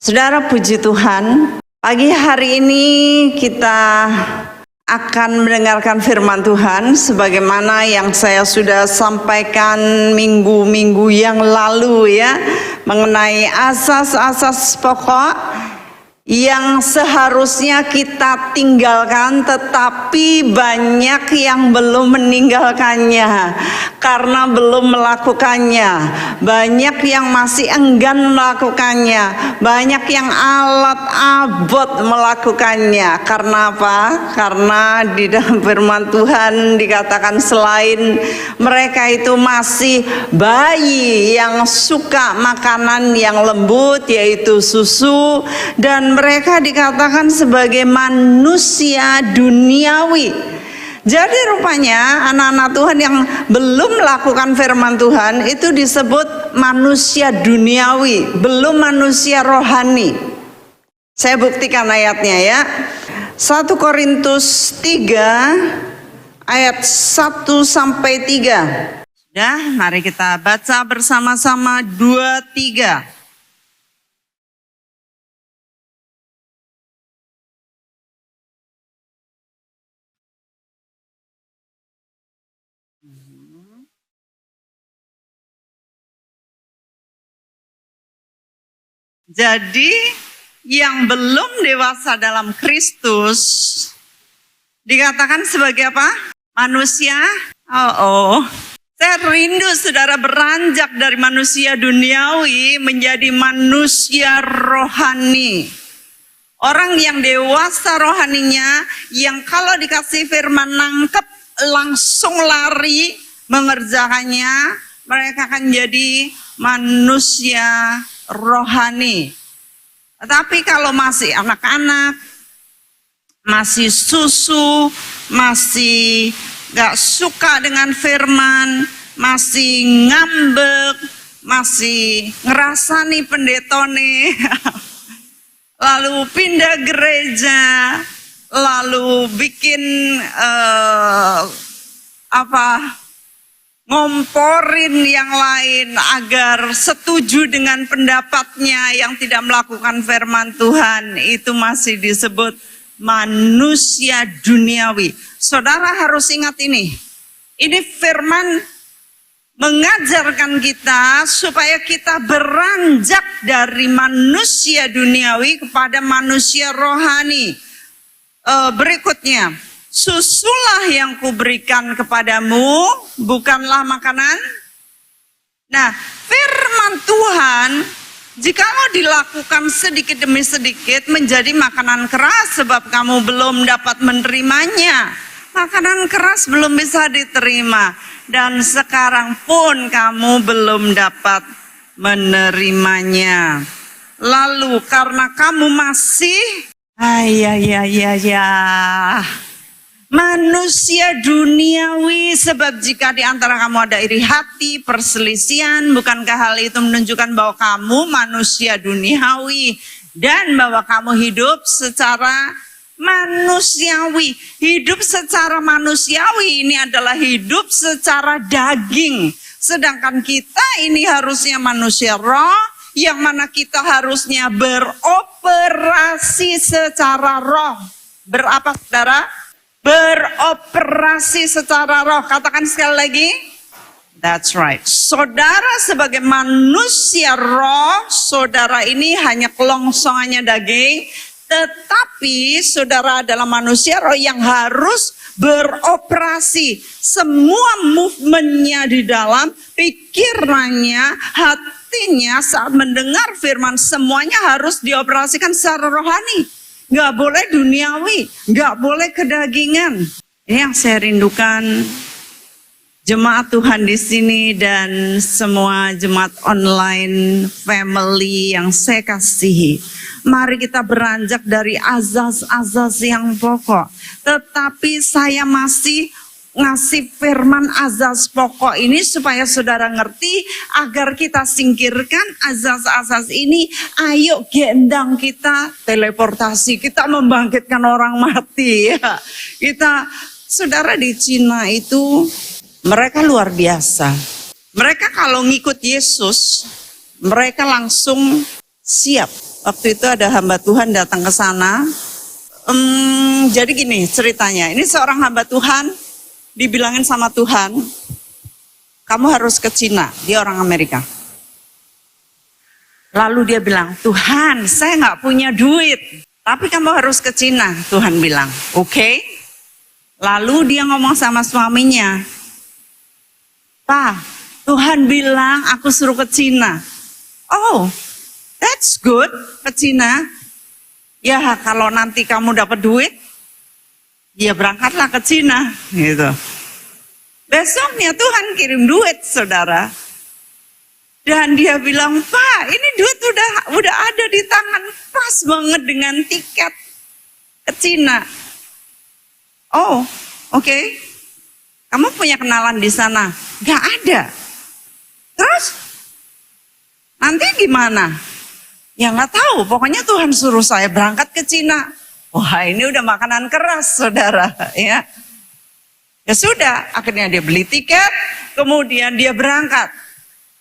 Saudara, puji Tuhan, pagi hari ini kita akan mendengarkan firman Tuhan sebagaimana yang saya sudah sampaikan minggu-minggu yang lalu ya, mengenai asas-asas pokok yang seharusnya kita tinggalkan, tetapi banyak yang belum meninggalkannya karena belum melakukannya. Banyak yang masih enggan melakukannya, banyak yang alat abot melakukannya. Karena apa? Karena di dalam firman Tuhan dikatakan selain mereka itu masih bayi yang suka makanan yang lembut, yaitu susu, dan mereka dikatakan sebagai manusia duniawi. Jadi rupanya anak-anak Tuhan yang belum melakukan firman Tuhan itu disebut manusia duniawi, belum manusia rohani. Saya buktikan ayatnya ya. 1 Korintus 3 ayat 1 sampai 3. Sudah, mari kita baca bersama-sama 2, 3. Jadi yang belum dewasa dalam Kristus dikatakan sebagai apa? Manusia. Saya rindu saudara beranjak dari manusia duniawi menjadi manusia rohani. Orang yang dewasa rohaninya, yang kalau dikasih firman nangkep langsung lari mengerjakannya, mereka akan jadi manusia rohani. Tapi kalau masih anak-anak, masih susu, masih gak suka dengan firman, masih ngambek, masih ngerasani pendetone, lalu pindah gereja, lalu bikin ngomporin yang lain agar setuju dengan pendapatnya yang tidak melakukan firman Tuhan, itu masih disebut manusia duniawi. Saudara harus ingat ini. Ini firman mengajarkan kita supaya kita beranjak dari manusia duniawi kepada manusia rohani. Berikutnya, susulah yang kuberikan kepadamu, bukanlah makanan. Nah, firman Tuhan, jikalau dilakukan sedikit demi sedikit menjadi makanan keras, sebab kamu belum dapat menerimanya. Makanan keras belum bisa diterima, dan sekarang pun kamu belum dapat menerimanya. Lalu karena kamu masih manusia duniawi, sebab jika di antara kamu ada iri hati, perselisihan, bukankah hal itu menunjukkan bahwa kamu manusia duniawi dan bahwa kamu hidup secara manusiawi? Hidup secara manusiawi ini adalah hidup secara daging. Sedangkan kita ini harusnya manusia roh, yang mana kita harusnya beroperasi secara roh. Berapa saudara? Beroperasi secara roh. Katakan sekali lagi. That's right. Saudara sebagai manusia roh, saudara ini hanya kelongsongannya daging. Tetapi saudara adalah manusia roh yang harus beroperasi. Semua movementnya di dalam, pikirannya, hatinya saat mendengar firman, semuanya harus dioperasikan secara rohani. Gak boleh duniawi, gak boleh kedagingan. Ini yang saya rindukan jemaat Tuhan di sini dan semua jemaat online family yang saya kasihi. Mari kita beranjak dari azas-azas yang pokok. Tetapi saya masih ngasih firman azas pokok ini supaya saudara ngerti, agar kita singkirkan azas-azas ini. Ayo gendang kita teleportasi, kita membangkitkan orang mati ya. Saudara di Cina itu mereka luar biasa. Mereka kalau ngikut Yesus, mereka langsung siap. Waktu itu ada hamba Tuhan datang ke sana. Jadi gini ceritanya, ini seorang hamba Tuhan dibilangin sama Tuhan, kamu harus ke Cina, dia orang Amerika. Lalu dia bilang, Tuhan saya nggak punya duit, tapi kamu harus ke Cina. Tuhan bilang, oke. Lalu dia ngomong sama suaminya, Pak, Tuhan bilang aku suruh ke Cina. Oh, that's good, ke Cina. Ya kalau nanti kamu dapat duit, ya berangkatlah ke Cina gitu. Besoknya Tuhan kirim duit saudara. Dan dia bilang, Pak ini duit udah ada di tangan, pas banget dengan tiket ke Cina. Oh oke. Kamu punya kenalan di sana? Gak ada. Terus nanti gimana? Ya nggak tahu, pokoknya Tuhan suruh saya berangkat ke Cina. Wah ini udah makanan keras saudara ya. Ya sudah, akhirnya dia beli tiket, kemudian dia berangkat.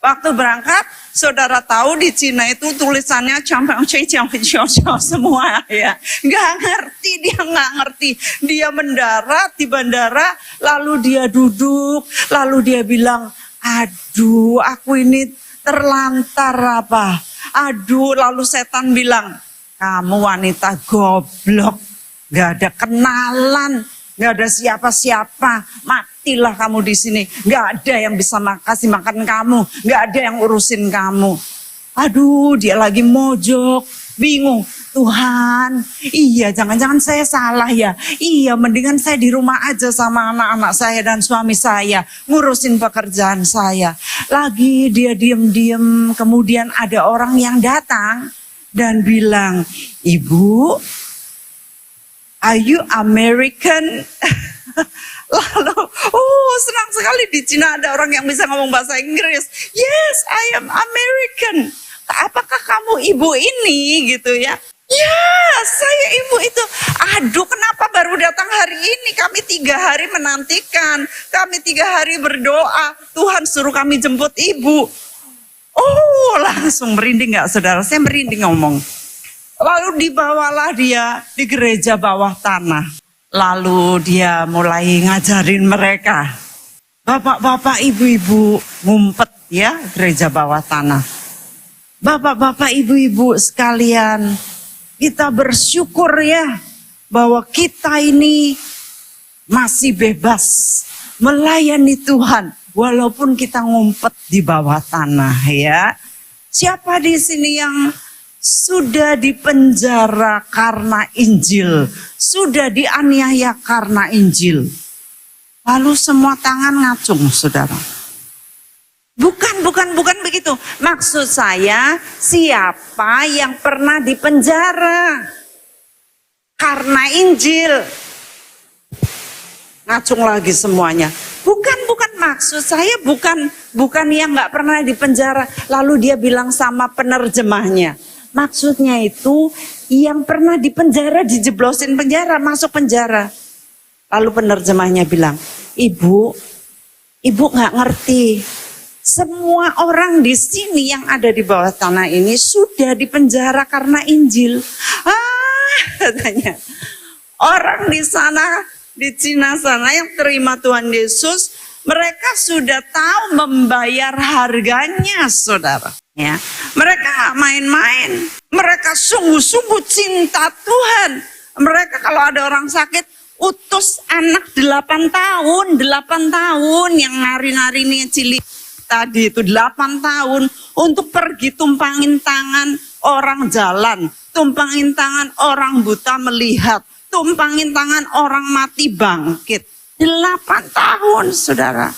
Waktu berangkat, saudara tahu di Cina itu tulisannya semua ya. Nggak ngerti. Dia mendarat di bandara, lalu dia duduk, lalu dia bilang, aduh aku ini terlantar apa. Aduh, lalu setan bilang, kamu wanita goblok, gak ada kenalan, gak ada siapa-siapa, matilah kamu di sini, gak ada yang bisa kasih makan kamu, gak ada yang urusin kamu. Aduh, dia lagi mojok, bingung. Tuhan, iya jangan-jangan saya salah ya. Iya mendingan saya di rumah aja sama anak-anak saya dan suami saya. Ngurusin pekerjaan saya. Lagi dia diem-diem, kemudian ada orang yang datang dan bilang, Ibu, are you American? Lalu, senang sekali di Cina ada orang yang bisa ngomong bahasa Inggris. Yes, I am American. Apakah kamu ibu ini gitu ya? Ya, saya ibu itu. Aduh, kenapa baru datang hari ini? Kami 3 hari menantikan. Kami 3 hari berdoa. Tuhan suruh kami jemput ibu. Oh, langsung merinding gak saudara? Saya merinding ngomong. Lalu dibawalah dia di gereja bawah tanah. Lalu dia mulai ngajarin mereka. Bapak-bapak, ibu-ibu, ngumpet ya gereja bawah tanah. Bapak-bapak, ibu-ibu sekalian, kita bersyukur ya bahwa kita ini masih bebas melayani Tuhan walaupun kita ngumpet di bawah tanah ya. Siapa di sini yang sudah dipenjara karena Injil, sudah dianiaya karena Injil? Lalu semua tangan ngacung saudara. Bukan begitu. Maksud saya, siapa yang pernah dipenjara karena Injil? Ngacung lagi semuanya. Bukan maksud saya bukan yang nggak pernah dipenjara. Lalu dia bilang sama penerjemahnya. Maksudnya itu yang pernah dipenjara dijeblosin penjara, masuk penjara. Lalu penerjemahnya bilang, Ibu nggak ngerti. Semua orang di sini yang ada di bawah tanah ini sudah dipenjara karena Injil. Katanya. Orang di sana, di Cina sana yang terima Tuhan Yesus, mereka sudah tahu membayar harganya, saudara. Ya, mereka nggak main-main. Mereka sungguh-sungguh cinta Tuhan. Mereka kalau ada orang sakit, utus anak 8 tahun yang nari-nari nih cilik. Tadi itu 8 tahun untuk pergi tumpangin tangan orang jalan, tumpangin tangan orang buta melihat, tumpangin tangan orang mati bangkit. 8 tahun saudara.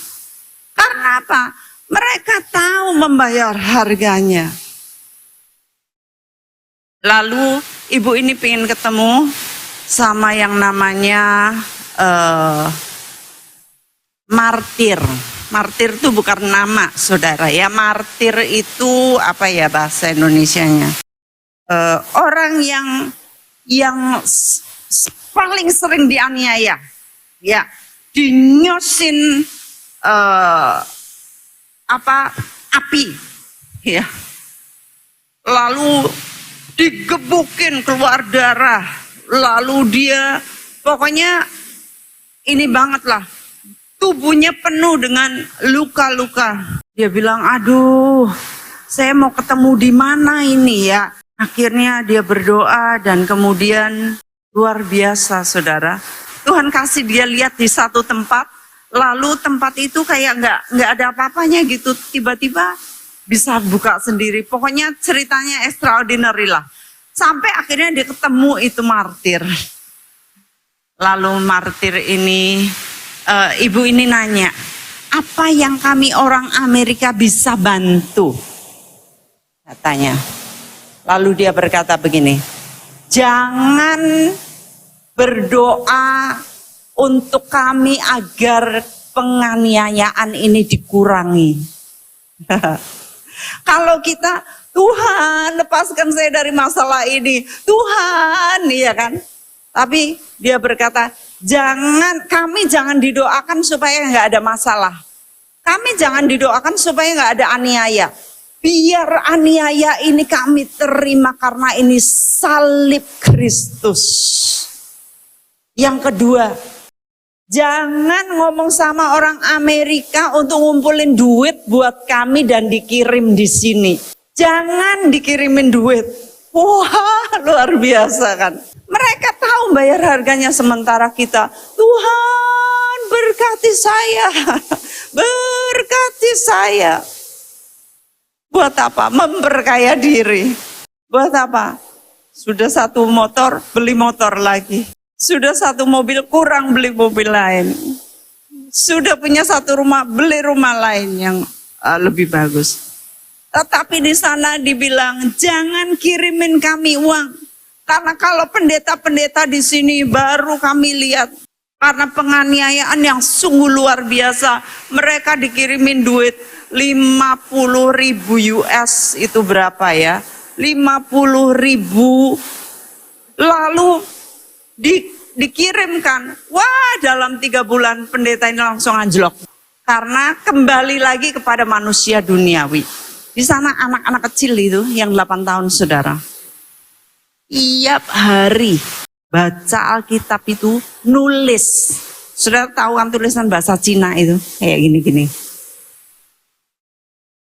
Karena apa? Mereka tahu membayar harganya. Lalu ibu ini pengen ketemu sama yang namanya martir. Martir itu bukan nama saudara ya. Martir itu apa ya bahasa Indonesianya? Orang yang paling sering dianiaya, ya, dinyosin api, ya. Lalu digebukin keluar darah. Lalu dia pokoknya ini banget lah. Tubuhnya penuh dengan luka-luka. Dia bilang, aduh, saya mau ketemu di mana ini ya. Akhirnya dia berdoa dan kemudian luar biasa saudara. Tuhan kasih dia lihat di satu tempat. Lalu tempat itu kayak nggak ada apa-apanya gitu. Tiba-tiba bisa buka sendiri. Pokoknya ceritanya extraordinary lah. Sampai akhirnya dia ketemu itu martir. Lalu martir ini, ibu ini nanya, apa yang kami orang Amerika bisa bantu? Katanya. Lalu dia berkata begini, jangan berdoa untuk kami agar penganiayaan ini dikurangi. Kalau kita, Tuhan lepaskan saya dari masalah ini, Tuhan, iya kan? Tapi dia berkata, kami jangan didoakan supaya nggak ada masalah. Kami jangan didoakan supaya nggak ada aniaya. Biar aniaya ini kami terima karena ini salib Kristus. Yang kedua, jangan ngomong sama orang Amerika untuk ngumpulin duit buat kami dan dikirim di sini. Jangan dikirimin duit. Wah, luar biasa kan. Mereka tahu bayar harganya sementara kita, Tuhan berkati saya, berkati saya. Buat apa? Memperkaya diri. Buat apa? Sudah satu motor, beli motor lagi. Sudah satu mobil, kurang beli mobil lain. Sudah punya satu rumah, beli rumah lain yang lebih bagus. Tetapi di sana dibilang, jangan kirimin kami uang. Karena kalau pendeta-pendeta di sini baru kami lihat. Karena penganiayaan yang sungguh luar biasa. Mereka dikirimin duit 50.000 US itu berapa ya? 50.000. Lalu dikirimkan. Wah, dalam 3 bulan pendeta ini langsung anjlok. Karena kembali lagi kepada manusia duniawi. Di sana anak-anak kecil itu yang 8 tahun saudara. Tiap hari baca Alkitab itu nulis. Saudara tahu kan tulisan bahasa Cina itu kayak gini-gini.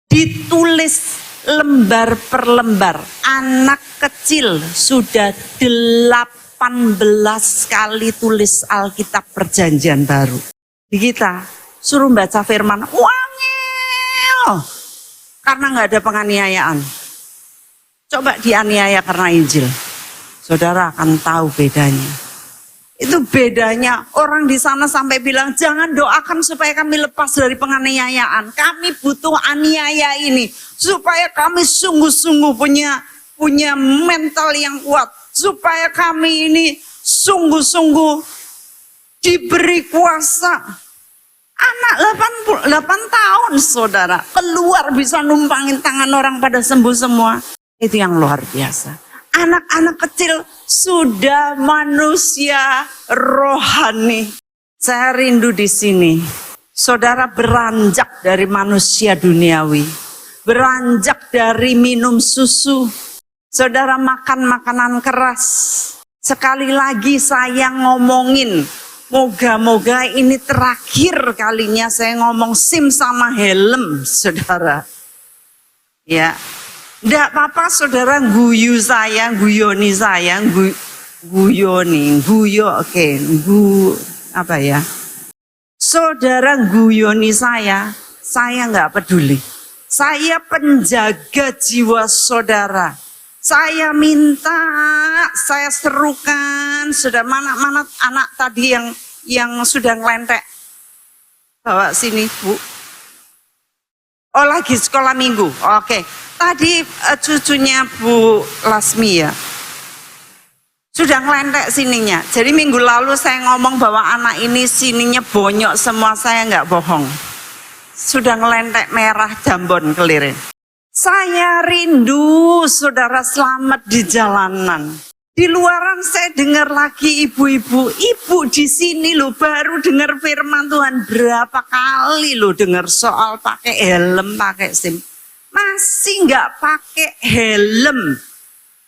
Ditulis lembar per lembar. Anak kecil sudah 18 kali tulis Alkitab Perjanjian Baru. Di kita suruh baca firman, wangil. Karena nggak ada penganiayaan. Coba dianiaya karena Injil. Saudara akan tahu bedanya. Itu bedanya. Orang di sana sampai bilang, jangan doakan supaya kami lepas dari penganiayaan. Kami butuh aniaya ini. Supaya kami sungguh-sungguh punya mental yang kuat. Supaya kami ini sungguh-sungguh diberi kuasa. Anak 8 tahun saudara. Keluar bisa numpangin tangan orang pada sembuh semua. Itu yang luar biasa. Anak-anak kecil sudah manusia rohani. Saya rindu di sini. Saudara beranjak dari manusia duniawi. Beranjak dari minum susu. Saudara makan makanan keras. Sekali lagi saya ngomongin. Moga-moga ini terakhir kalinya saya ngomong SIM sama helm, saudara. Ya. Enggak apa-apa saudara guyoni saya, guyo, oke, apa ya. Saudara guyoni saya enggak peduli. Saya penjaga jiwa saudara. Saya minta, saya serukan, sudah mana anak tadi yang sudah ngelentek. Bawa sini, Bu. Oh, lagi sekolah minggu. Oke. Tadi cucunya Bu Lasmi ya. Sudah ngelentek sininya. Jadi minggu lalu saya ngomong bahwa anak ini sininya bonyok semua, saya nggak bohong. Sudah ngelentek merah jambon kelirin. Saya rindu saudara selamat di jalanan. Di luaran saya dengar lagi ibu-ibu. Ibu di sini loh baru dengar firman Tuhan. Berapa kali loh dengar soal pakai helm, pakai SIM. Masih nggak pakai helm.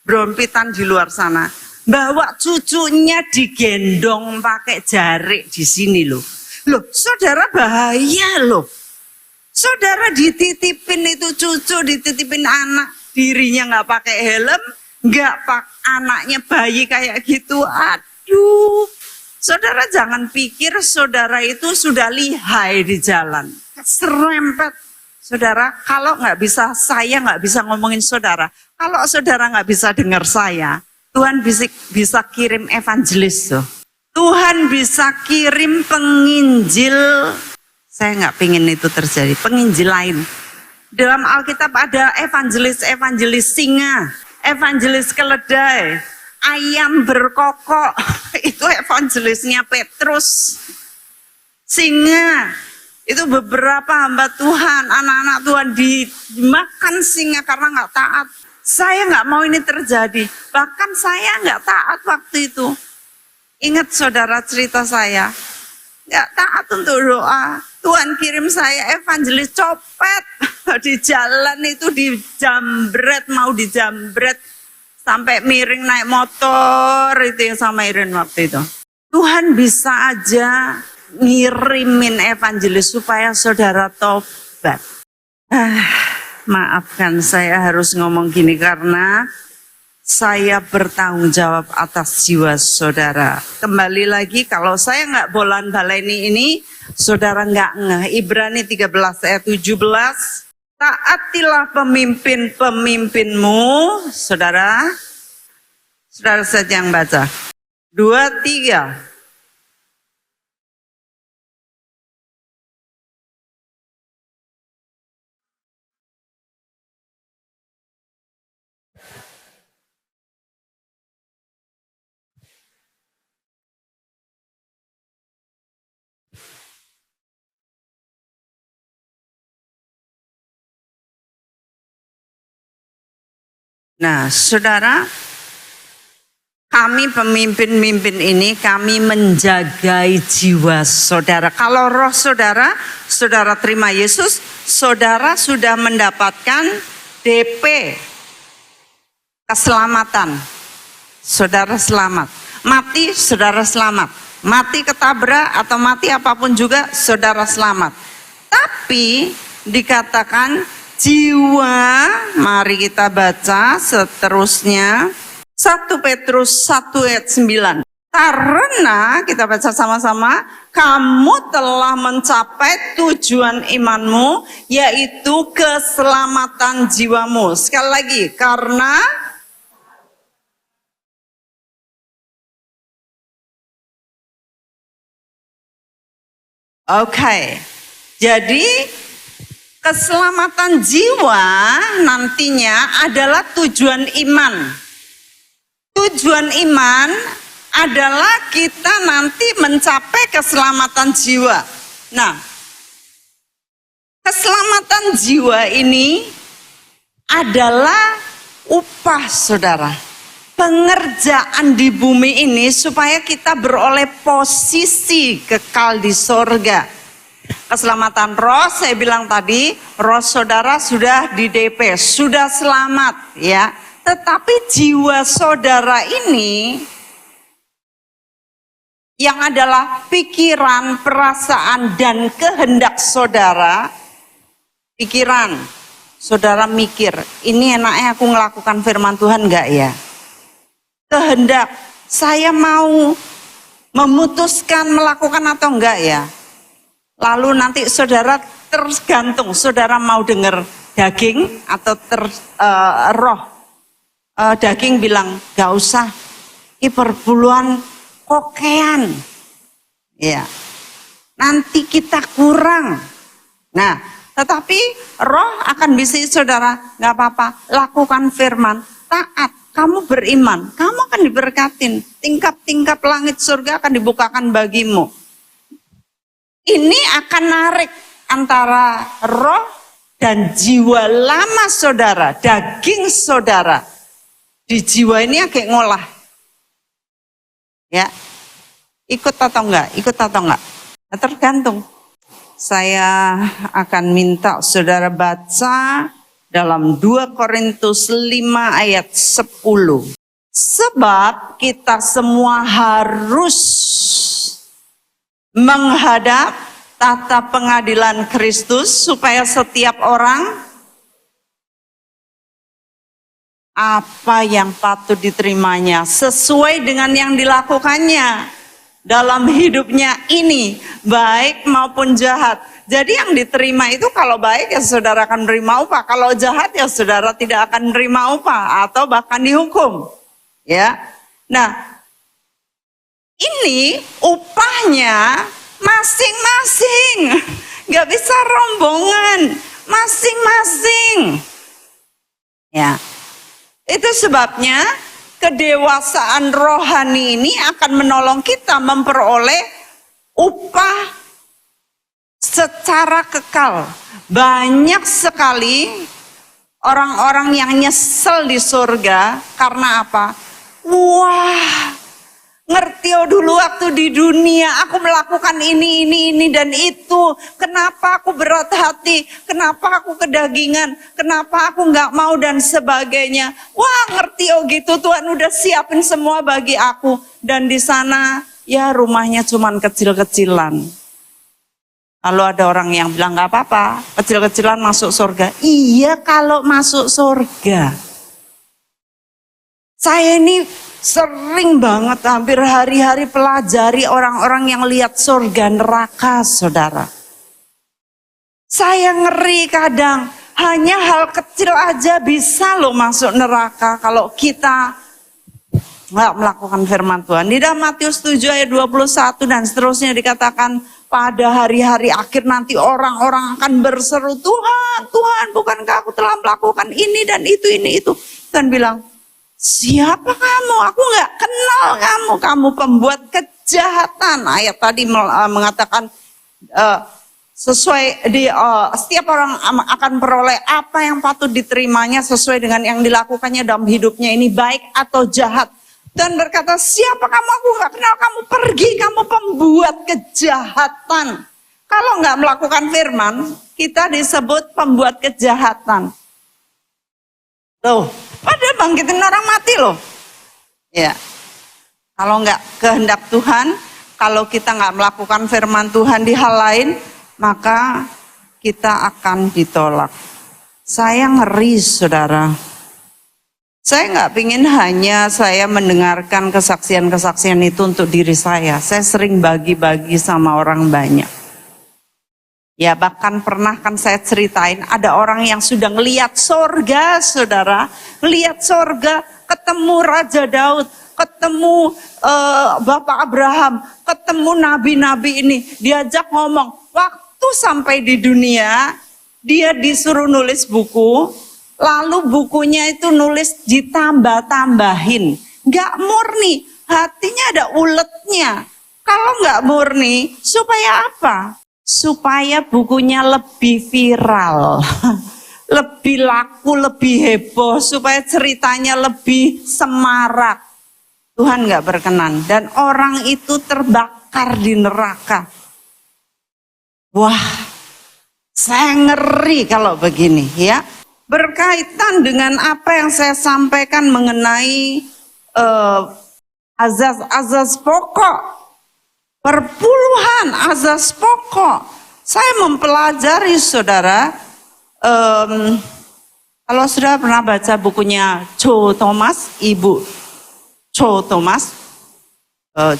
brompitan di luar sana. Bawa cucunya digendong pakai jarik di sini loh. Loh, saudara bahaya loh. Saudara dititipin itu cucu, dititipin anak, dirinya nggak pakai helm, anaknya bayi kayak gitu. Aduh, saudara jangan pikir saudara itu sudah lihai di jalan, serempet. Saudara, kalau nggak bisa, saya nggak bisa ngomongin saudara. Kalau saudara nggak bisa dengar saya, Tuhan bisa kirim evangelis tuh. Tuhan bisa kirim penginjil. Saya nggak pingin itu terjadi. Penginjil lain. Dalam Alkitab ada evangelis singa, evangelis keledai, ayam berkokok. Itu evangelisnya Petrus. Singa. Itu beberapa hamba Tuhan, anak-anak Tuhan dimakan singa karena nggak taat. Saya nggak mau ini terjadi. Bahkan saya nggak taat waktu itu. Ingat saudara cerita saya. Nggak taat untuk doa. Tuhan kirim saya evangelis copet. Di jalan itu dijambret, mau dijambret. Sampai miring naik motor, itu yang sama Iren waktu itu. Tuhan bisa aja ngirimin evangelis supaya saudara tobat. Maafkan saya harus ngomong gini karena saya bertanggung jawab atas jiwa saudara. Kembali lagi, kalau saya nggak bolan baleni ini, saudara nggak ngeh. Ibrani 13 ayat 17. Taatilah pemimpin-pemimpinmu, saudara. Saudara saja yang baca. 2, 3. Nah, saudara, kami pemimpin-pemimpin ini, kami menjagai jiwa saudara. Kalau roh saudara, saudara terima Yesus, saudara sudah mendapatkan DP, keselamatan. Saudara selamat. Mati, saudara selamat. Mati ketabrak atau mati apapun juga, saudara selamat. Tapi dikatakan jiwa, mari kita baca seterusnya. 1 Petrus 1 ayat 9. Karena, kita baca sama-sama, kamu telah mencapai tujuan imanmu, yaitu keselamatan jiwamu. Sekali lagi, karena jadi keselamatan jiwa nantinya adalah tujuan iman. Tujuan iman adalah kita nanti mencapai keselamatan jiwa. Nah, keselamatan jiwa ini adalah upah saudara. Pengerjaan di bumi ini supaya kita beroleh posisi kekal di sorga. Keselamatan roh, saya bilang tadi, roh saudara sudah di DP, sudah selamat ya. Tetapi jiwa saudara ini yang adalah pikiran, perasaan, dan kehendak saudara. Pikiran, saudara mikir, ini enaknya aku melakukan firman Tuhan enggak ya? Kehendak, saya mau memutuskan melakukan atau enggak ya? Lalu nanti saudara tergantung, saudara mau dengar daging atau roh. Daging bilang, gak usah, ini perpuluhan kokean. Ya, nanti kita kurang. Nah, tetapi roh akan bisi saudara, gak apa-apa, lakukan firman, taat. Kamu beriman, kamu akan diberkatin. Tingkap-tingkap langit surga akan dibukakan bagimu. Ini akan narik antara roh dan jiwa lama saudara, daging saudara. Di jiwa ini agak ngolah. Ya, ikut atau enggak? Ikut atau enggak? Nah, tergantung. Saya akan minta saudara baca dalam 2 Korintus 5 ayat 10. Sebab kita semua harus menghadap tata pengadilan Kristus supaya setiap orang apa yang patut diterimanya sesuai dengan yang dilakukannya dalam hidupnya ini, baik maupun jahat. Jadi yang diterima itu kalau baik ya saudara akan menerima upah, kalau jahat ya saudara tidak akan menerima upah atau bahkan dihukum. Ya, nah ini upahnya masing-masing, nggak bisa rombongan, masing-masing. Ya, itu sebabnya kedewasaan rohani ini akan menolong kita memperoleh upah secara kekal. Banyak sekali orang-orang yang nyesel di surga karena apa? Wah, ngerti dulu waktu di dunia aku melakukan ini dan itu. Kenapa aku berat hati? Kenapa aku kedagingan? Kenapa aku nggak mau dan sebagainya? Wah, ngerti gitu, Tuhan udah siapin semua bagi aku. Dan di sana ya rumahnya cuman kecil-kecilan. Lalu ada orang yang bilang nggak apa-apa, kecil-kecilan masuk surga. Iya kalau masuk surga. Saya ini sering banget hampir hari-hari pelajari orang-orang yang lihat surga neraka, saudara. Saya ngeri kadang, hanya hal kecil aja bisa loh masuk neraka kalau kita nggak melakukan firman Tuhan. Di dalam Matius 7 ayat 21 dan seterusnya dikatakan, pada hari-hari akhir nanti orang-orang akan berseru, Tuhan, Tuhan, bukankah aku telah melakukan ini dan itu, ini, itu. Tuhan bilang, siapa kamu? Aku nggak kenal kamu. Kamu pembuat kejahatan. Ayat tadi mengatakan sesuai di setiap orang akan peroleh apa yang patut diterimanya sesuai dengan yang dilakukannya dalam hidupnya ini, baik atau jahat. Dan berkata, siapa kamu? Aku nggak kenal kamu. Pergi, kamu pembuat kejahatan. Kalau nggak melakukan firman, kita disebut pembuat kejahatan. Tuh. Padahal bangkitin orang mati loh. Ya, kalau nggak kehendak Tuhan, kalau kita nggak melakukan firman Tuhan di hal lain, maka kita akan ditolak. Saya ngeri, saudara. Saya nggak pingin hanya saya mendengarkan kesaksian-kesaksian itu untuk diri saya. Saya sering bagi-bagi sama orang banyak. Ya bahkan pernah kan saya ceritain ada orang yang sudah ngelihat sorga, saudara. Ngelihat sorga, ketemu Raja Daud, ketemu Bapak Abraham, ketemu nabi-nabi ini. Diajak ngomong, waktu sampai di dunia, dia disuruh nulis buku. Lalu bukunya itu nulis ditambah-tambahin. Gak murni, hatinya ada uletnya. Kalau gak murni, supaya apa? Supaya bukunya lebih viral, lebih laku, lebih heboh, supaya ceritanya lebih semarak. Tuhan gak berkenan. Dan orang itu terbakar di neraka. Wah, saya ngeri kalau begini ya. Berkaitan dengan apa yang saya sampaikan mengenai azas-azas pokok. Perpuluhan azas pokok. Saya mempelajari, saudara. Kalau saudara pernah baca bukunya Cho Thomas, Ibu Cho Thomas,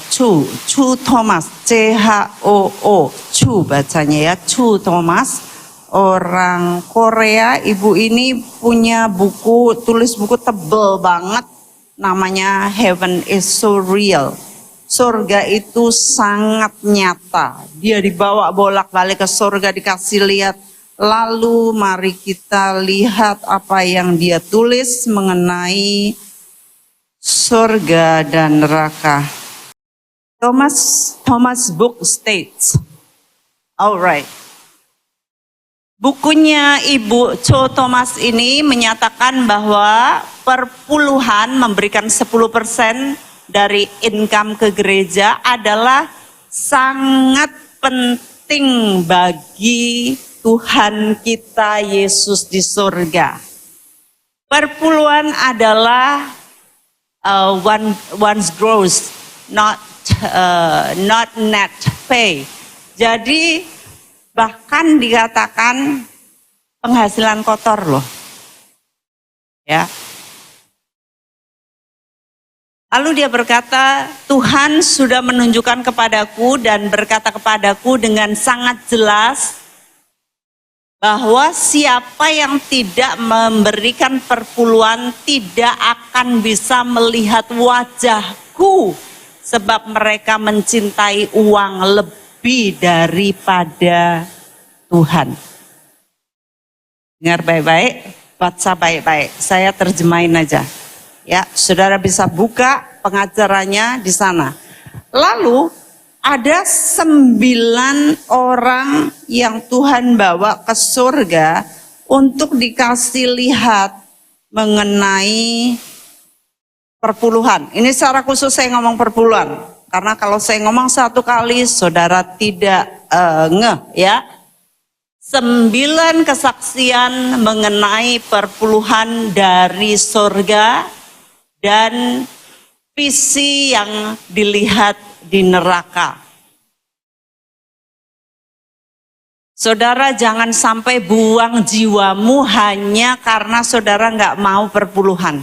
Chu Thomas, CHOO, Chu bacanya ya, Chu Thomas, orang Korea. Ibu ini punya buku, tulis buku tebel banget, namanya Heaven is So Real. Surga itu sangat nyata. Dia dibawa bolak-balik ke surga, dikasih lihat. Lalu mari kita lihat apa yang dia tulis mengenai surga dan neraka. Thomas book states, alright. Bukunya Ibu Cho Thomas ini menyatakan bahwa perpuluhan memberikan 10% dari income ke gereja adalah sangat penting bagi Tuhan kita Yesus di surga. Perpuluhan adalah one's gross, not net pay. Jadi bahkan dikatakan penghasilan kotor loh. Ya. Lalu dia berkata, Tuhan sudah menunjukkan kepadaku dan berkata kepadaku dengan sangat jelas bahwa siapa yang tidak memberikan perpuluhan tidak akan bisa melihat wajahku, sebab mereka mencintai uang lebih daripada Tuhan. Dengar baik-baik, baca baik-baik, saya terjemahin aja. Ya, saudara bisa buka pengajarannya di sana. Lalu ada 9 orang yang Tuhan bawa ke surga untuk dikasih lihat mengenai perpuluhan. Ini secara khusus saya ngomong perpuluhan. Karena kalau saya ngomong satu kali saudara tidak ngeh ya. 9 kesaksian mengenai perpuluhan dari surga dan visi yang dilihat di neraka. Saudara jangan sampai buang jiwamu hanya karena saudara nggak mau perpuluhan.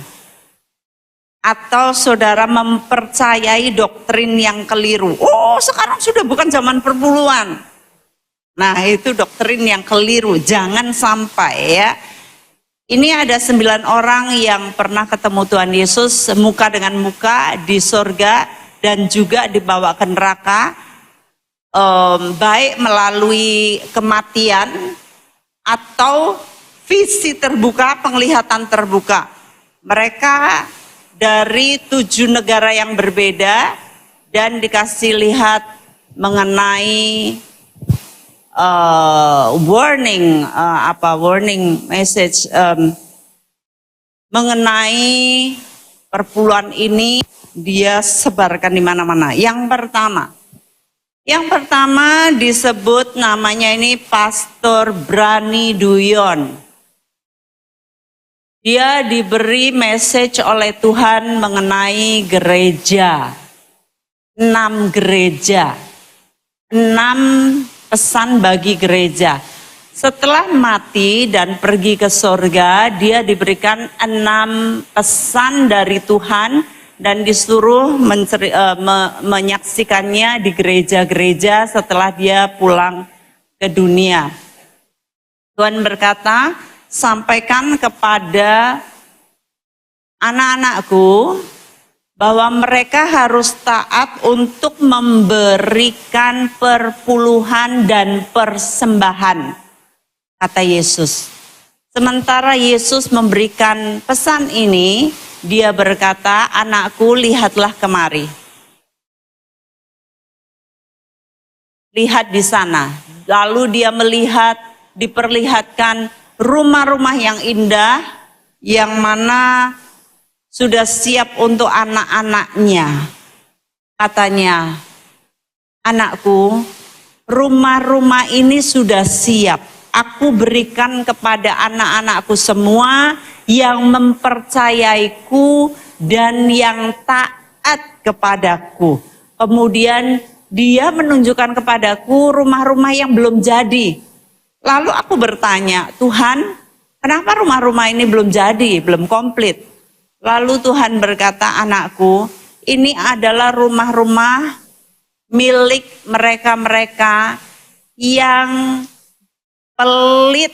Atau saudara mempercayai doktrin yang keliru. Oh, sekarang sudah bukan zaman perpuluhan. Nah, itu doktrin yang keliru. Jangan sampai ya. Ini ada 9 orang yang pernah ketemu Tuhan Yesus muka dengan muka di surga dan juga dibawa ke neraka, baik melalui kematian atau visi terbuka, penglihatan terbuka. Mereka dari 7 negara yang berbeda dan dikasih lihat mengenai warning message mengenai perpuluhan ini dia sebarkan di mana-mana. Yang pertama disebut namanya ini Pastor Brani Duyon. Dia diberi message oleh Tuhan mengenai gereja. 6 gereja. 6 pesan bagi gereja. Setelah mati dan pergi ke surga, dia diberikan 6 pesan dari Tuhan dan disuruh menyaksikannya di gereja-gereja setelah dia pulang ke dunia. Tuhan berkata, sampaikan kepada anak-anakku bahwa mereka harus taat untuk memberikan perpuluhan dan persembahan, kata Yesus. Sementara Yesus memberikan pesan ini, dia berkata, anakku lihatlah kemari. Lihat di sana. Lalu dia melihat, diperlihatkan rumah-rumah yang indah, yang mana sudah siap untuk anak-anaknya. Katanya, anakku, rumah-rumah ini sudah siap. Aku berikan kepada anak-anakku semua yang mempercayaiku dan yang taat kepadaku. Kemudian dia menunjukkan kepadaku rumah-rumah yang belum jadi. Lalu aku bertanya, Tuhan, kenapa rumah-rumah ini belum jadi, belum komplit? Lalu Tuhan berkata, anakku, ini adalah rumah-rumah milik mereka-mereka yang pelit,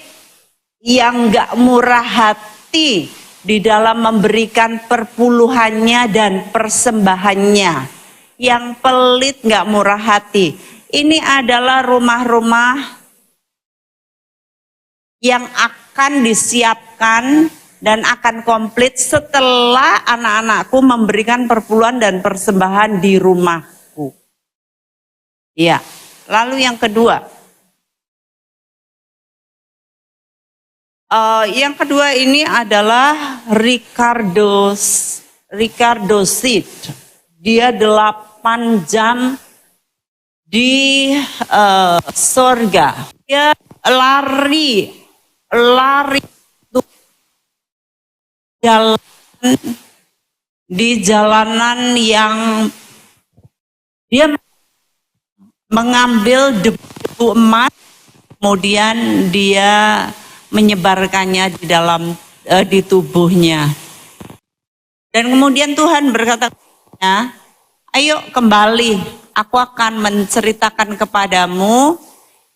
yang gak murah hati di dalam memberikan perpuluhannya dan persembahannya. Yang pelit gak murah hati. Ini adalah rumah-rumah yang akan disiapkan dan akan komplit setelah anak-anakku memberikan perpuluhan dan persembahan di rumahku. Ya, lalu yang kedua. Yang kedua ini adalah Ricardo Sid. Dia 8 jam di surga. Dia lari jalan di jalanan yang dia mengambil debu emas, kemudian dia menyebarkannya di tubuhnya. Dan kemudian Tuhan berkata, ayo kembali, aku akan menceritakan kepadamu,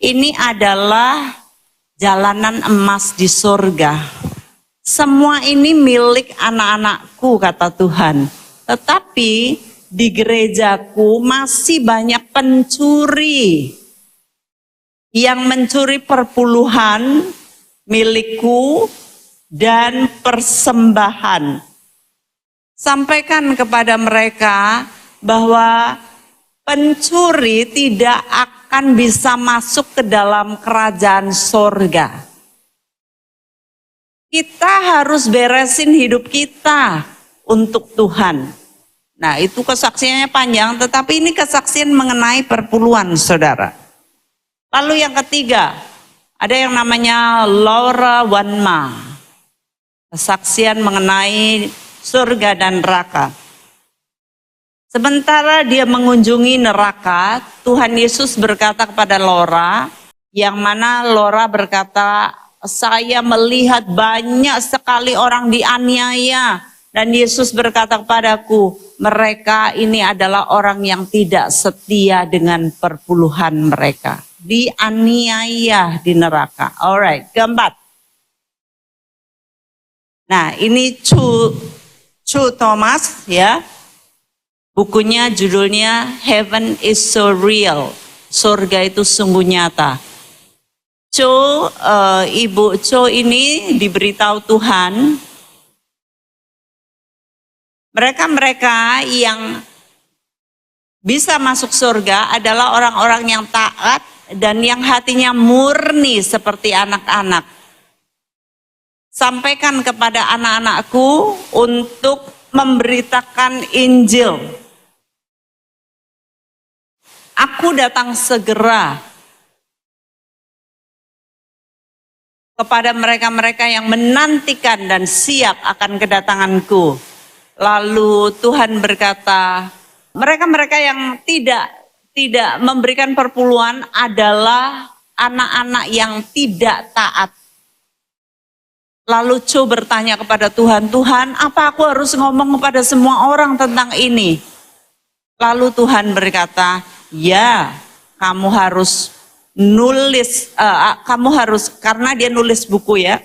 ini adalah jalanan emas di surga. Semua ini milik anak-anakku, kata Tuhan. Tetapi di gerejaku masih banyak pencuri yang mencuri perpuluhan milikku dan persembahan. Sampaikan kepada mereka bahwa pencuri tidak akan bisa masuk ke dalam kerajaan sorga. Kita harus beresin hidup kita untuk Tuhan. Nah, itu kesaksiannya panjang, tetapi ini kesaksian mengenai perpuluhan, saudara. Lalu yang ketiga, ada yang namanya Laura Wanma. Kesaksian mengenai surga dan neraka. Sementara dia mengunjungi neraka, Tuhan Yesus berkata kepada Laura, yang mana Laura berkata, saya melihat banyak sekali orang dianiaya. Dan Yesus berkata kepadaku, mereka ini adalah orang yang tidak setia dengan perpuluhan mereka. Dianiaya di neraka. Alright, keempat. Nah, ini Chu Thomas ya. Bukunya judulnya Heaven is so real. Surga itu sungguh nyata. Ibu Cho ini diberitahu Tuhan, mereka yang bisa masuk surga adalah orang-orang yang taat dan yang hatinya murni seperti anak-anak. Sampaikan kepada anak-anakku untuk memberitakan Injil. Aku datang segera kepada mereka-mereka yang menantikan dan siap akan kedatanganku. Lalu Tuhan berkata, mereka-mereka yang tidak memberikan perpuluhan adalah anak-anak yang tidak taat. Lalu Cho bertanya kepada Tuhan, Tuhan, apa aku harus ngomong kepada semua orang tentang ini? Lalu Tuhan berkata, ya, kamu harus nulis, karena dia nulis buku ya,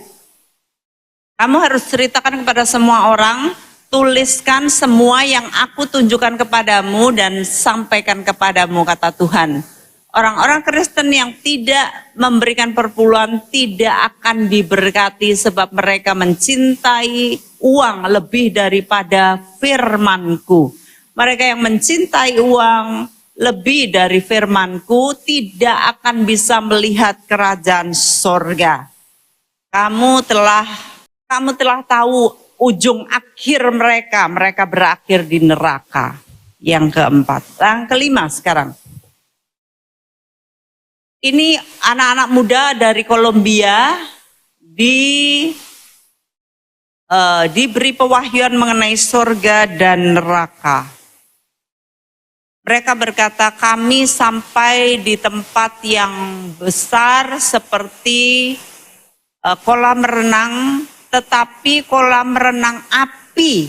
kamu harus ceritakan kepada semua orang, tuliskan semua yang aku tunjukkan kepadamu dan sampaikan kepadamu, kata Tuhan. Orang-orang Kristen yang tidak memberikan perpuluhan tidak akan diberkati sebab mereka mencintai uang lebih daripada firman-Ku. Mereka yang mencintai uang lebih dari firman-Ku tidak akan bisa melihat kerajaan sorga. Kamu telah tahu ujung akhir mereka berakhir di neraka. Yang keempat, yang kelima sekarang. Ini anak-anak muda dari Kolombia diberi pewahyuan mengenai surga dan neraka. Mereka berkata, kami sampai di tempat yang besar seperti kolam renang, tetapi kolam renang api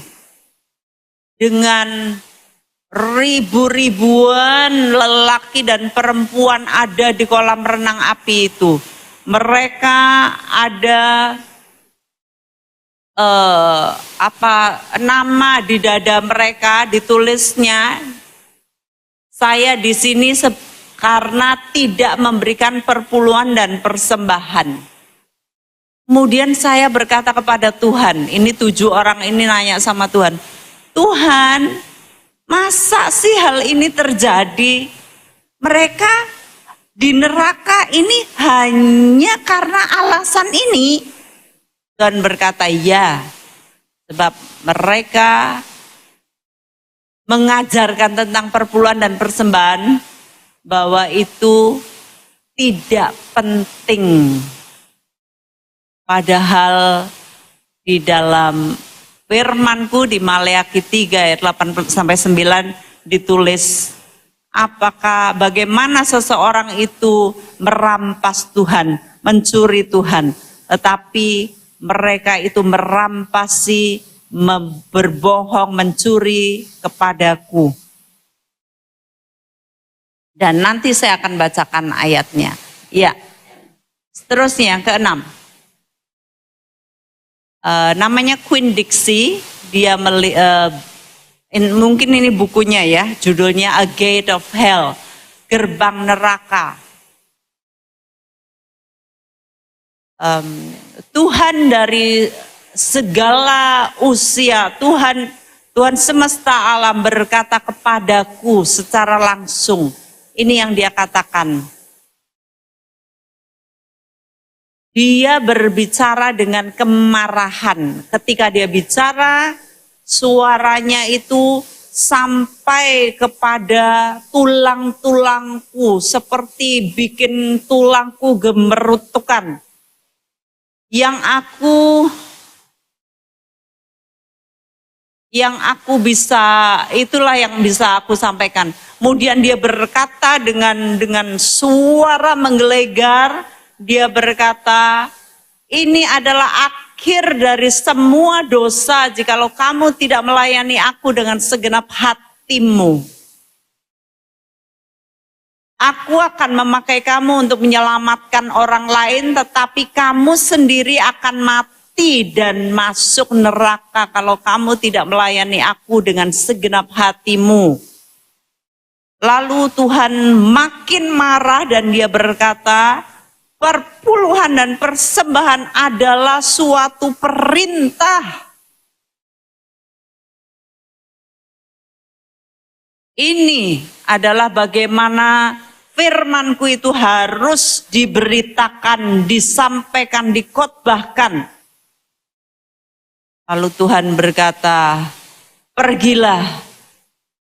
dengan ribu-ribuan lelaki dan perempuan ada di kolam renang api itu. Mereka ada nama di dada mereka ditulisnya, saya di sini karena tidak memberikan perpuluhan dan persembahan. Kemudian saya berkata kepada Tuhan, ini 7 orang ini nanya sama Tuhan, Tuhan, masa sih hal ini terjadi? Mereka di neraka ini hanya karena alasan ini. Tuhan berkata, ya, sebab mereka mengajarkan tentang perpuluhan dan persembahan, bahwa itu tidak penting. Padahal di dalam firman-Ku di Maleakhi 3 ayat 8-9 ditulis, bagaimana seseorang itu merampas Tuhan, mencuri Tuhan, tetapi mereka itu merampasi, berbohong, mencuri kepadaku. Dan nanti saya akan bacakan ayatnya. Ya, seterusnya yang ke-6. Namanya Queen Dixie, dia mungkin ini bukunya ya, judulnya A Gate of Hell, Gerbang Neraka. Tuhan dari segala usia, Tuhan semesta alam berkata kepadaku secara langsung. Ini yang dia katakan. Dia berbicara dengan kemarahan. Ketika dia bicara, suaranya itu sampai kepada tulang-tulangku, seperti bikin tulangku gemerutukan. Yang aku bisa, itulah yang bisa aku sampaikan. Kemudian dia berkata dengan suara menggelegar, dia berkata, ini adalah akhir dari semua dosa jikalau kamu tidak melayani aku dengan segenap hatimu. Aku akan memakai kamu untuk menyelamatkan orang lain, tetapi kamu sendiri akan mati dan masuk neraka kalau kamu tidak melayani aku dengan segenap hatimu. Lalu Tuhan makin marah dan dia berkata, perpuluhan dan persembahan adalah suatu perintah. Ini adalah bagaimana firman-Ku itu harus diberitakan, disampaikan, dikhotbahkan. Lalu Tuhan berkata, pergilah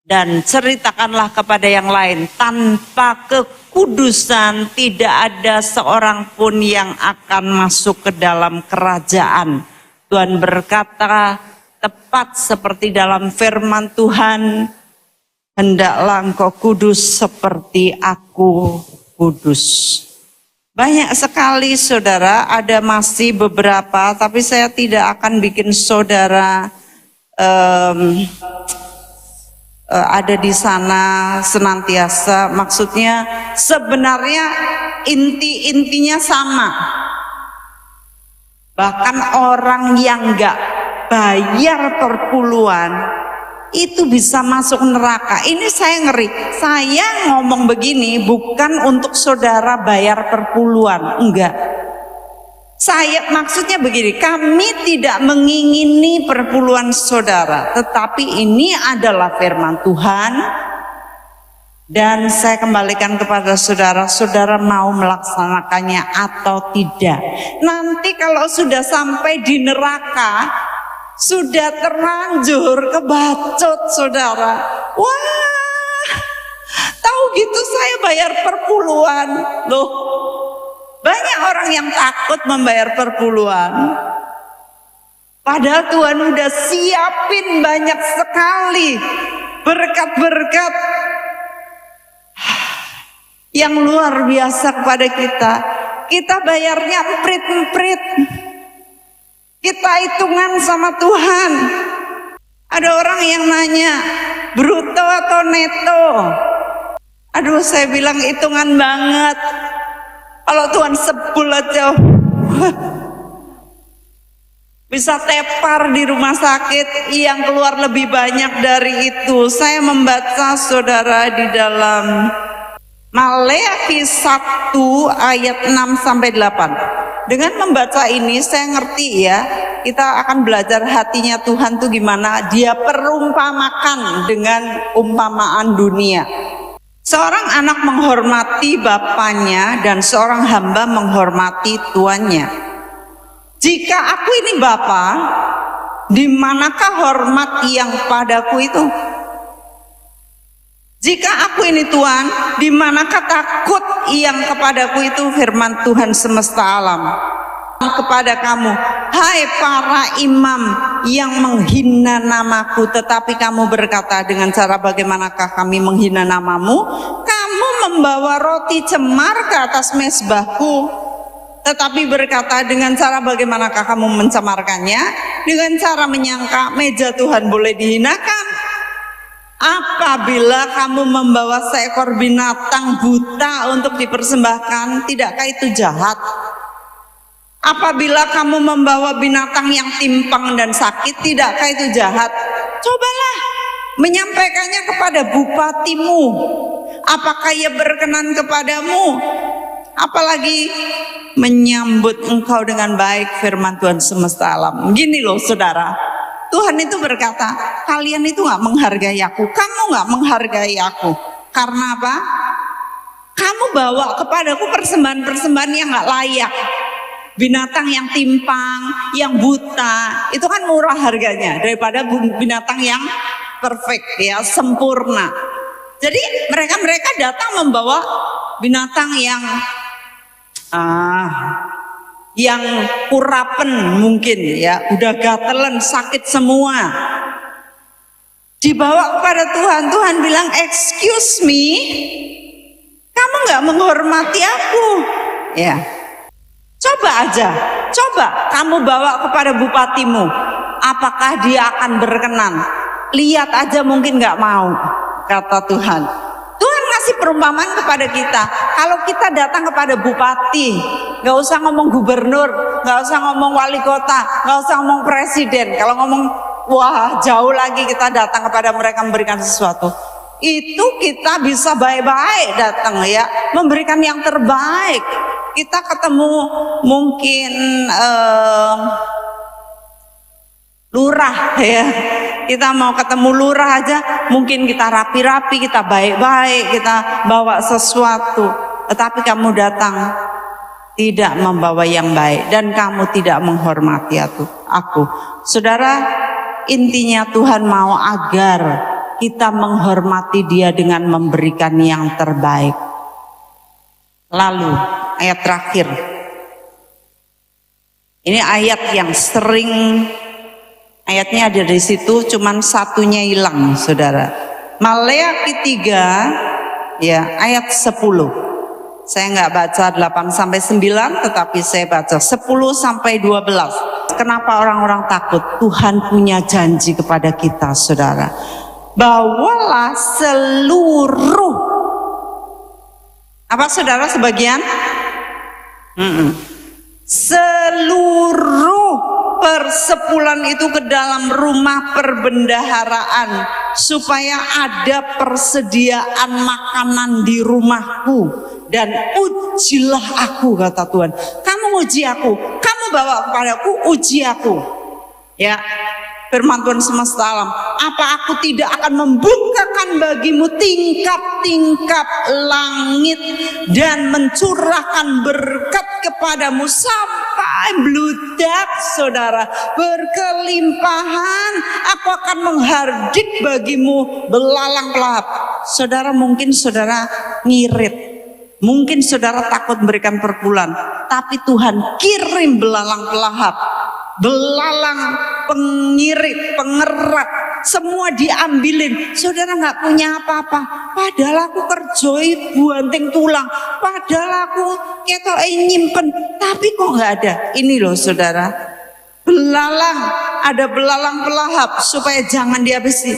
dan ceritakanlah kepada yang lain, tanpa kekudusan tidak ada seorang pun yang akan masuk ke dalam kerajaan. Tuhan berkata tepat seperti dalam firman Tuhan, hendaklah engkau kudus seperti aku kudus. Banyak sekali saudara, ada masih beberapa, tapi saya tidak akan bikin saudara ada di sana senantiasa. Maksudnya sebenarnya intinya sama. Bahkan orang yang enggak bayar perpuluhan itu bisa masuk neraka. Ini saya ngeri. Saya ngomong begini bukan untuk saudara bayar perpuluhan, enggak. Saya maksudnya begini, kami tidak mengingini perpuluhan saudara, tetapi ini adalah firman Tuhan. Dan saya kembalikan kepada saudara, saudara mau melaksanakannya atau tidak. Nanti kalau sudah sampai di neraka, sudah terlanjur kebacut saudara. Wah, tahu gitu saya bayar perpuluhan. Loh, banyak orang yang takut membayar perpuluhan. Padahal Tuhan udah siapin banyak sekali berkat-berkat yang luar biasa kepada kita. Kita bayarnya emprit-emprit. Kita hitungan sama Tuhan. Ada orang yang nanya, bruto atau neto? Aduh, saya bilang hitungan banget. Kalau Tuhan sebul aja, bisa tepar di rumah sakit, yang keluar lebih banyak dari itu. Saya membaca saudara di dalam Maleakhi 1 ayat 6-8. Dengan membaca ini saya ngerti ya, kita akan belajar hatinya Tuhan tuh gimana. Dia perumpamakan dengan umpamaan dunia. Seorang anak menghormati bapaknya dan seorang hamba menghormati tuannya. Jika aku ini bapa, di manakah hormat yang padaku itu? Jika aku ini Tuhan, di manakah takut yang kepadaku itu, firman Tuhan semesta alam. Kepada kamu, hai para imam yang menghina namaku, tetapi kamu berkata, dengan cara bagaimanakah kami menghina namamu? Kamu membawa roti cemar ke atas mezbahku, tetapi berkata, dengan cara bagaimanakah kamu mencemarkannya? Dengan cara menyangka meja Tuhan boleh dihinakan. Apabila kamu membawa seekor binatang buta untuk dipersembahkan, tidakkah itu jahat? Apabila kamu membawa binatang yang timpang dan sakit, tidakkah itu jahat? Cobalah menyampaikannya kepada bupatimu. Apakah ia berkenan kepadamu? Apalagi menyambut engkau dengan baik, firman Tuhan semesta alam. Gini loh saudara, Tuhan itu berkata, kalian itu gak menghargai aku, kamu gak menghargai aku. Karena apa? Kamu bawa kepadaku persembahan-persembahan yang gak layak. Binatang yang timpang, yang buta, itu kan murah harganya daripada binatang yang perfect, ya, sempurna. Jadi mereka datang membawa binatang yang kurapen mungkin, ya, udah gatelan, sakit semua. Dibawa kepada Tuhan, Tuhan bilang, excuse me, kamu nggak menghormati aku, ya. Coba kamu bawa kepada bupatimu, apakah dia akan berkenan? Lihat aja mungkin nggak mau, kata Tuhan. Tuhan ngasih perumpamaan kepada kita. Kalau kita datang kepada bupati, nggak usah ngomong gubernur, nggak usah ngomong wali kota, nggak usah ngomong presiden. Kalau ngomong, wah jauh lagi kita datang kepada mereka memberikan sesuatu. Itu kita bisa baik-baik datang, ya, memberikan yang terbaik. Kita ketemu mungkin lurah, ya, kita mau ketemu lurah aja, mungkin kita rapi-rapi, kita baik-baik, kita bawa sesuatu. Tetapi kamu datang tidak membawa yang baik dan kamu tidak menghormati aku. Saudara, intinya Tuhan mau agar kita menghormati Dia dengan memberikan yang terbaik. Lalu ayat terakhir, ini ayat yang sering, ayatnya ada di situ, cuman satunya hilang, saudara. Maleakhi 3, ya, ayat 10. Saya nggak baca 8 sampai 9, tetapi saya baca 10 sampai 12. Kenapa orang-orang takut? Tuhan punya janji kepada kita, saudara. Bawalah seluruh, apa saudara, sebagian? Seluruh persepuluhan itu ke dalam rumah perbendaharaan, supaya ada persediaan makanan di rumahku, dan ujilah aku, kata Tuhan. Kamu uji aku, kamu bawa kepadaku, uji aku, ya. Firman Tuhan semesta alam, apa aku tidak akan membukakan bagimu tingkap-tingkap langit dan mencurahkan berkat kepadamu sampai bludak, saudara, berkelimpahan. Aku akan menghardik bagimu belalang pelahap. Saudara, mungkin saudara ngirit, mungkin saudara takut memberikan perpuluhan, tapi Tuhan kirim belalang pelahap, belalang pengirit, pengerat, semua diambilin. Saudara nggak punya apa-apa, padahal aku kerjoi buanting tulang, padahal aku ketok nyimpen, tapi kok nggak ada. Ini loh saudara, belalang, ada belalang pelahap supaya jangan dihabisi.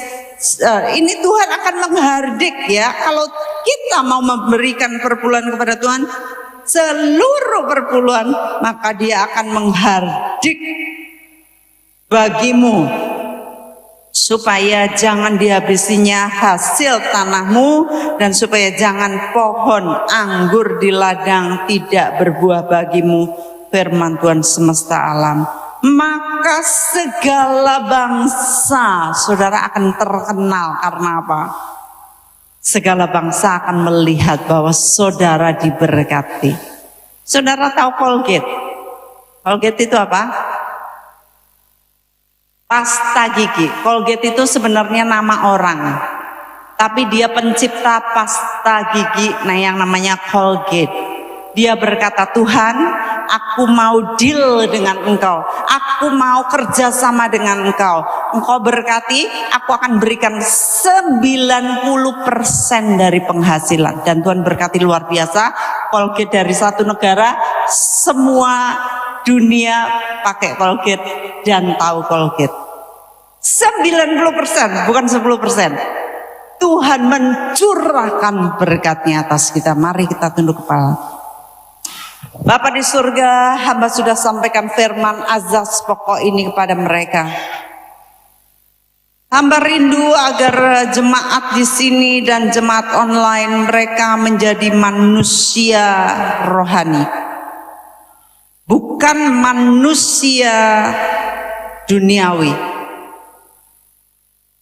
Ini Tuhan akan menghardik, ya, kalau kita mau memberikan perpuluhan kepada Tuhan, seluruh perpuluhan, maka Dia akan menghardik bagimu supaya jangan dihabisinya hasil tanahmu, dan supaya jangan pohon anggur di ladang tidak berbuah bagimu, firman Tuhan semesta alam. Maka segala bangsa, saudara, akan terkenal. Karena apa? Segala bangsa akan melihat bahwa saudara diberkati. Saudara tahu Colgate? Colgate itu apa? Pasta gigi. Colgate itu sebenarnya nama orang. Tapi dia pencipta pasta gigi, nah yang namanya Colgate. Dia berkata, Tuhan, aku mau deal dengan engkau. Aku mau kerjasama dengan engkau. Engkau berkati, aku akan berikan 90% dari penghasilan. Dan Tuhan berkati luar biasa. Colgate dari satu negara, semua dunia pakai Colgate dan tahu Colgate. 90%, bukan 10%. Tuhan mencurahkan berkatnya atas kita. Mari kita tunduk kepala. Bapa di surga, hamba sudah sampaikan firman azas pokok ini kepada mereka. Hamba rindu agar jemaat di sini dan jemaat online mereka menjadi manusia rohani. Bukan manusia duniawi.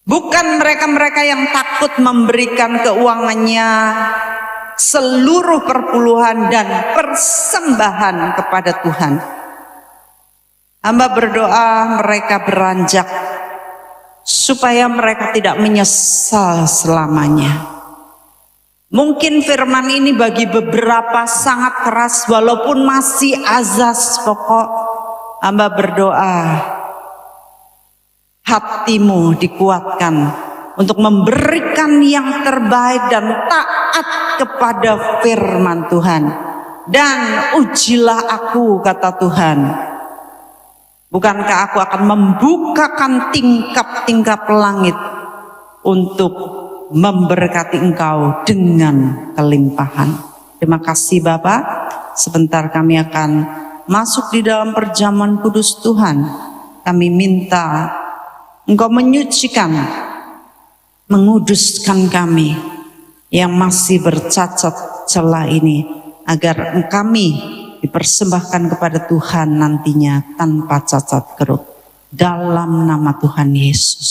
Bukan mereka-mereka yang takut memberikan keuangannya, seluruh perpuluhan dan persembahan kepada Tuhan. Hamba berdoa mereka beranjak supaya mereka tidak menyesal selamanya. Mungkin firman ini bagi beberapa sangat keras walaupun masih azas pokok. Hamba berdoa hatimu dikuatkan untuk memberikan yang terbaik dan taat kepada firman Tuhan. Dan ujilah aku, kata Tuhan. Bukankah aku akan membukakan tingkap-tingkap langit untuk memberkati engkau dengan kelimpahan. Terima kasih Bapak. Sebentar kami akan masuk di dalam perjamuan kudus Tuhan. Kami minta engkau menyucikan, menguduskan kami yang masih bercacat celah ini, agar kami dipersembahkan kepada Tuhan nantinya tanpa cacat keruk, dalam nama Tuhan Yesus.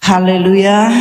Haleluya.